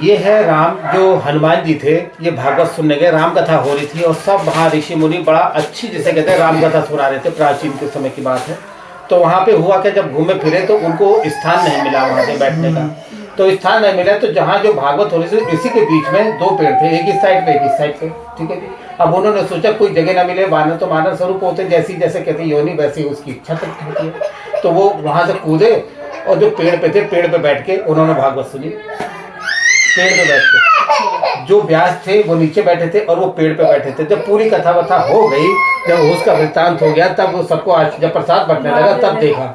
ये है राम, जो हनुमान जी थे, ये भागवत सुनने गए, राम कथा हो रही थी और सब वहाँ ऋषि मुनि बड़ा अच्छी, जिसे कहते हैं, राम कथा सुना रहे थे। प्राचीन के समय की बात है। तो वहाँ पे हुआ क्या, जब घूमे फिरे तो उनको स्थान नहीं मिला वहाँ पे बैठने का। तो स्थान नहीं मिला तो जहाँ जो भागवत हो रही थी इसी के बीच में दो पेड़ थे, एक इस साइड पे एक इस साइड पे, ठीक है जी। अब उन्होंने सोचा कोई जगह ना मिले, वानर तो मानव स्वरूप होते, जैसी जैसे कहते योनि वैसी उसकी इच्छा तक होती है। तो वो वहाँ से कूदे और जो पेड़ पे थे, पेड़ पे बैठ के उन्होंने भागवत सुनी। पेड़ पे बैठ के जो व्यास थे वो नीचे बैठे थे और वो पेड़ पे बैठे थे। जब पूरी कथा वथा हो गई, जब उसका वृत्तांत हो गया, तब वो सबको जब प्रसाद बंटने लगा तब देखा,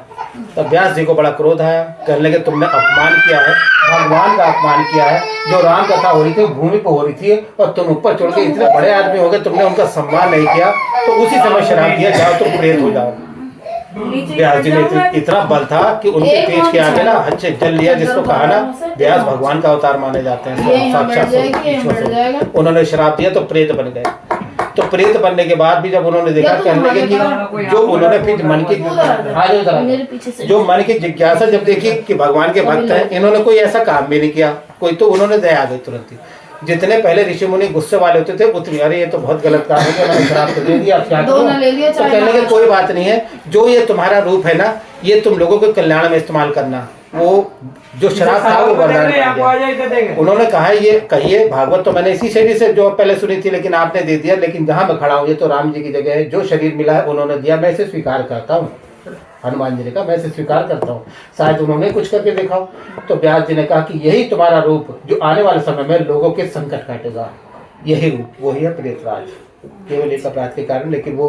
तब व्यास जी को बड़ा क्रोध आया। कहने लगे तुमने अपमान किया है, भगवान का अपमान किया है। जो राम कथा हो रही थी भूमि पर हो रही थी और तुम ऊपर चढ़ के इतने बड़े आदमी हो गए, तुमने उनका सम्मान नहीं किया। तो उसी समय शराब दिया, जाओ तुम प्रेत हो जाओ। व्यास जी में इतना बल था कि उनके तेज के आगे ना अच्छे जल लिया, जिसको कहा ना व्यास भगवान का अवतार माने जाते हैं, साक्षात। उन्होंने शराब दिया तो प्रेत बन गए। तो प्रेत बनने के बाद भी जब उन्होंने देखा, कहने लगे कि जो उन्होंने फिर मन की जो मन की जिज्ञासा जब देखी कि भगवान के भक्त हैं, इन्होंने कोई ऐसा काम भी नहीं किया कोई, तो उन्होंने दया आ गई तुरंत ही। जितने पहले ऋषि मुनि गुस्से वाले होते थे उतनी, अरे ये तो बहुत गलत काम है, मैंने शराब तो दे दिया, क्या करूं? तो कहने लगे कोई बात नहीं है, जो ये तुम्हारा रूप है ना, ये तुम लोगों के कल्याण में इस्तेमाल करना। वो जो शराब था वो वरदान। उन्होंने कहा ये कहिए, भागवत तो मैंने इसी शरीर से जो पहले सुनी थी, लेकिन आपने दे दिया, लेकिन जहाँ मैं खड़ा हूँ ये तो राम जी की जगह है, जो शरीर मिला है उन्होंने दिया, मैं इसे स्वीकार करता हूँ। हनुमान जी ने कहा मैं इसे स्वीकार करता हूँ, शायद उन्होंने कुछ करके देखा हो। तो व्यास जी ने कहा कि यही तुम्हारा रूप जो आने वाले समय में लोगों के संकट काटेगा, यही रूप वही है प्रेतराज। केवल एक अपराध के कारण, लेकिन वो